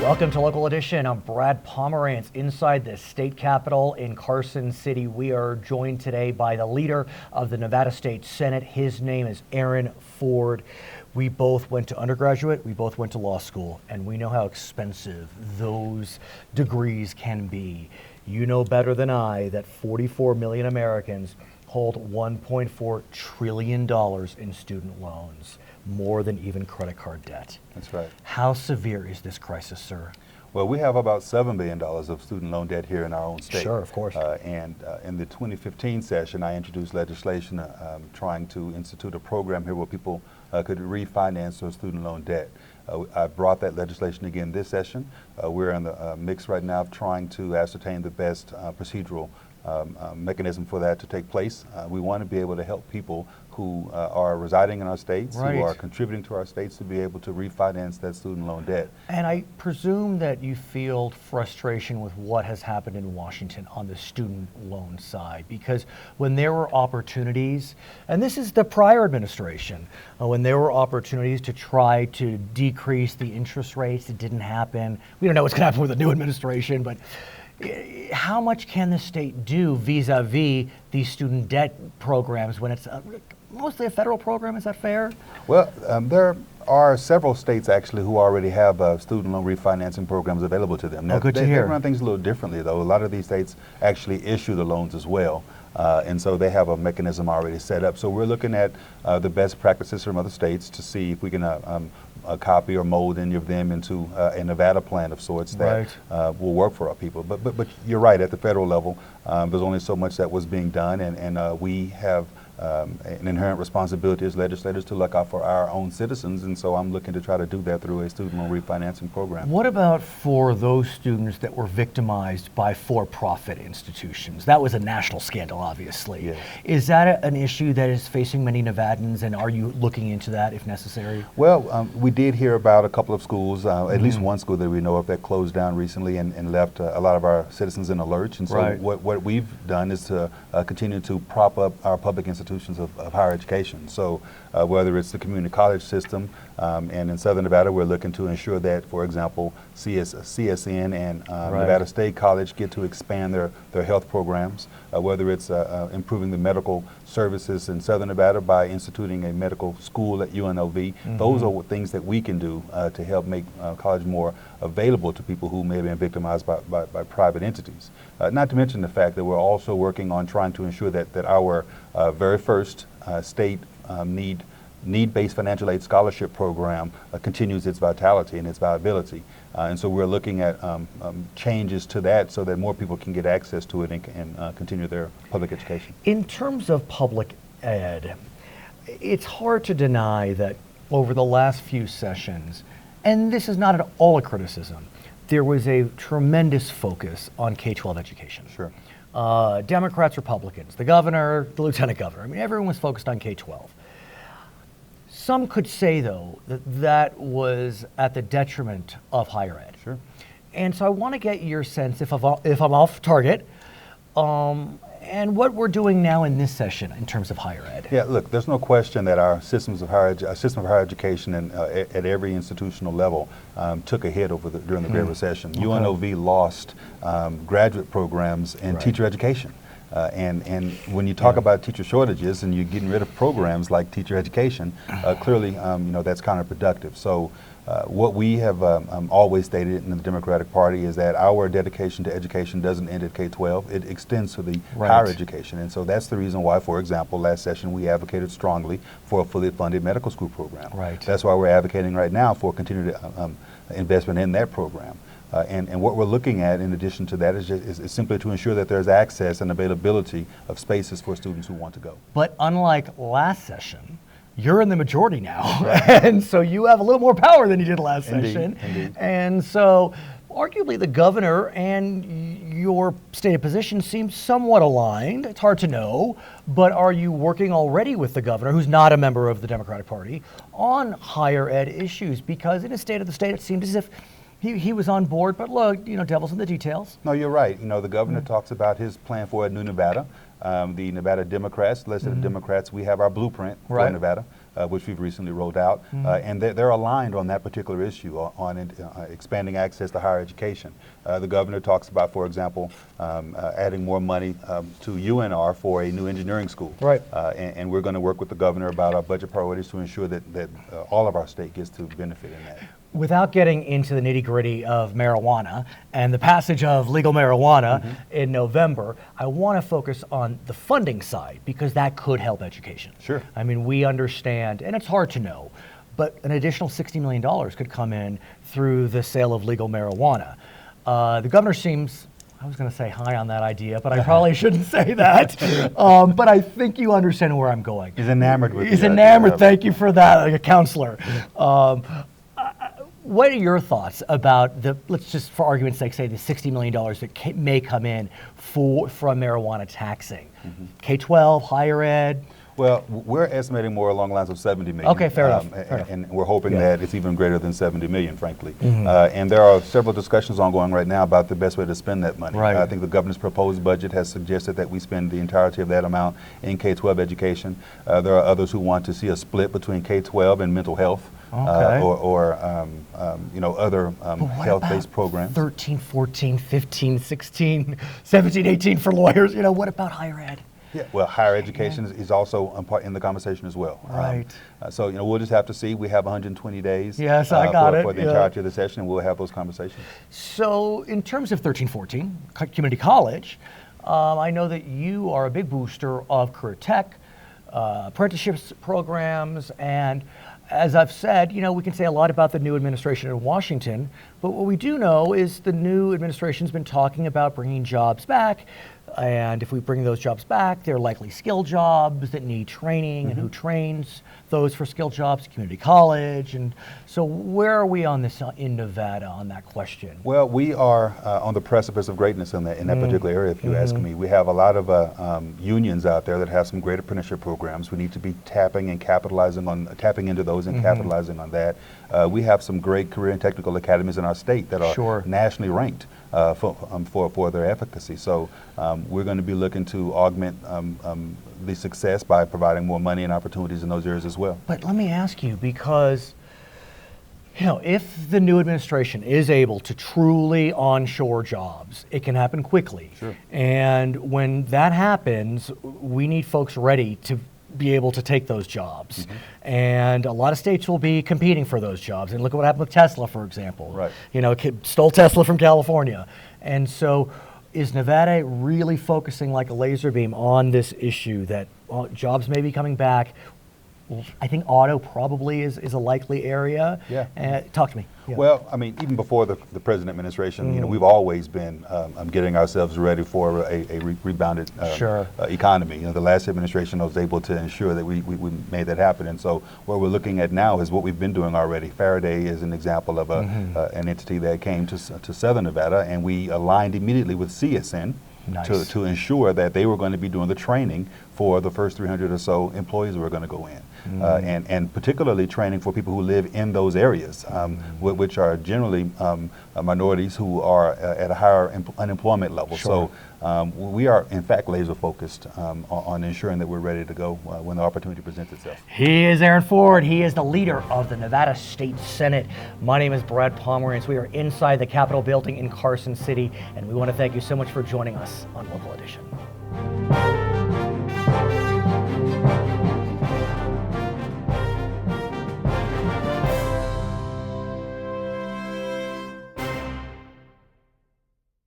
Welcome to Local Edition. I'm Brad Pomerance inside the state capitol in Carson City. We are joined today by the leader of the Nevada State Senate. His name is Aaron Ford. We both went to undergraduate, we both went to law school, and we know how expensive those degrees can be. You know better than I that 44 million Americans hold $1.4 trillion in student loans, more than even credit card debt. That's right. How severe is this crisis, sir? Well, we have about $7 billion of student loan debt here in our own state. Sure, of course. And in the 2015 session, I introduced legislation trying to institute a program here where people could refinance their student loan debt. I brought that legislation again this session. We're in the mix right now of trying to ascertain the best procedural mechanism for that to take place. We want to be able to help people who are residing in our states, right, who are contributing to our states, to be able to refinance that student loan debt. And I presume that you feel frustration with what has happened in Washington on the student loan side, because when there were opportunities, and this is the prior administration, when there were opportunities to try to decrease the interest rates, it didn't happen. We don't know what's going to happen with the new administration, but how much can the state do vis-a-vis these student debt programs when it's mostly a federal program? Is that fair? Well, there are several states actually who already have student loan refinancing programs available to them. Now, good to hear. They run things a little differently, though. A lot of these states actually issue the loans as well. And so they have a mechanism already set up. So we're looking at the best practices from other states to see if we can copy or mold any of them into a Nevada plan of sorts that will work for our people. But you're right, at the federal level, there's only so much that was being done, and we have an inherent responsibility as legislators to look out for our own citizens, and so I'm looking to try to do that through a student loan refinancing program. What about for those students that were victimized by for-profit institutions? That was a national scandal, obviously. Yes. Is that an issue that is facing many Nevadans, and are you looking into that if necessary? Well, we did hear about a couple of schools, at least one school that we know of that closed down recently and left a lot of our citizens in a lurch, and so what we've done is to continue to prop up our public institutions of higher education. So whether it's the community college system, and in Southern Nevada, we're looking to ensure that, for example, CSN and Nevada State College get to expand their health programs, whether it's improving the medical services in Southern Nevada by instituting a medical school at UNLV. Those are things that we can do to help make college more available to people who may have been victimized by private entities. Not to mention the fact that we're also working on trying to ensure that our very first state need-based financial aid scholarship program continues its vitality and its viability. And so we're looking at changes to that so that more people can get access to it and continue their public education. In terms of public ed, it's hard to deny that over the last few sessions, and this is not at all a criticism, there was a tremendous focus on K-12 education. Sure. Democrats, Republicans, the governor, the lieutenant governor. I mean, everyone was focused on K-12. Some could say, though, that that was at the detriment of higher ed. Sure. And so I want to get your sense, if I'm off target, and what we're doing now in this session in terms of higher ed. Yeah, look, there's no question that our system of higher education and at every institutional level took a hit during the Great Recession. Okay. UNLV lost graduate programs in teacher education. And when you talk about teacher shortages and you're getting rid of programs like teacher education, clearly that's counterproductive. So what we have always stated in the Democratic Party is that our dedication to education doesn't end at K-12, it extends to the higher education. And so that's the reason why, for example, last session we advocated strongly for a fully funded medical school program. That's why we're advocating right now for continued investment in that program. And what we're looking at in addition to that is simply to ensure that there's access and availability of spaces for students who want to go. But unlike last session, you're in the majority now, and so you have a little more power than you did last session. Indeed. And so arguably the governor and your stated position seem somewhat aligned. It's hard to know, but are you working already with the governor, who's not a member of the Democratic Party, on higher ed issues? Because in his State of the State, it seemed as if he was on board, but look, devil's in the details. No, you're right. The governor talks about his plan for a new Nevada. The Nevada Democrats, legislative Democrats, we have our blueprint for Nevada. which we've recently rolled out, and they're aligned on that particular issue on expanding access to higher education. The governor talks about, for example, adding more money to UNR for a new engineering school. Right. And we're going to work with the governor about our budget priorities to ensure that all of our state gets to benefit in that. Without getting into the nitty-gritty of marijuana and the passage of legal marijuana in November, I want to focus on the funding side because that could help education. Sure. I mean, we understand, and it's hard to know, but an additional $60 million could come in through the sale of legal marijuana. The governor seems, I was going to say high on that idea, but I probably shouldn't say that. But I think you understand where I'm going. He's enamored with it. He's enamored. Thank you for that, like a counselor. What are your thoughts about let's just for argument's sake say the $60 million that may come in from marijuana taxing? K-12, higher ed? Well, we're estimating more along the lines of 70 million. Okay, fair enough. And we're hoping that it's even greater than 70 million, frankly. And there are several discussions ongoing right now about the best way to spend that money. Right. I think the governor's proposed budget has suggested that we spend the entirety of that amount in K-12 education. There are others who want to see a split between K-12 and mental health. Okay. Or other health-based programs. 13, 14, 15, 16, 17, 18 for lawyers. What about higher ed? Yeah, well, higher education is also in the conversation as well. Right. So we'll just have to see. We have 120 days. Yes, I got for the entirety of the session, and we'll have those conversations. So in terms of 13, 14, community college, I know that you are a big booster of career tech, apprenticeships programs, and as I've said, we can say a lot about the new administration in Washington, but what we do know is the new administration's been talking about bringing jobs back, and if we bring those jobs back, they're likely skill jobs that need training, and who trains those for skill jobs? Community college. And so where are we on this in Nevada on that question? Well, we are on the precipice of greatness in that particular area, if you ask me. We have a lot of unions out there that have some great apprenticeship programs. We need to be tapping into those and capitalizing on that. We have some great career and technical academies in our state that are nationally ranked for their efficacy. So we're going to be looking to augment the success by providing more money and opportunities in those areas as well. But let me ask you, because if the new administration is able to truly onshore jobs, it can happen quickly. Sure. And when that happens, we need folks ready to be able to take those jobs. And a lot of states will be competing for those jobs. And look at what happened with Tesla, for example. Right. Stole Tesla from California. And so is Nevada really focusing like a laser beam on this issue that jobs may be coming back? I think auto probably is a likely area. Yeah. Talk to me. Yeah. Well, I mean, even before the present administration, we've always been getting ourselves ready for a rebounded economy. The last administration was able to ensure that we made that happen. And so what we're looking at now is what we've been doing already. Faraday is an example of an entity that came to Southern Nevada, and we aligned immediately with CSN. Nice. To ensure that they were going to be doing the training for the first 300 or so employees that were going to go in. And particularly training for people who live in those areas, which are generally minorities who are at a higher unemployment level. Sure. So we are, in fact, laser focused on ensuring that we're ready to go when the opportunity presents itself. He is Aaron Ford. He is the leader of the Nevada State Senate. My name is Brad Pomerance. We are inside the Capitol building in Carson City, and we want to thank you so much for joining us on Local Edition.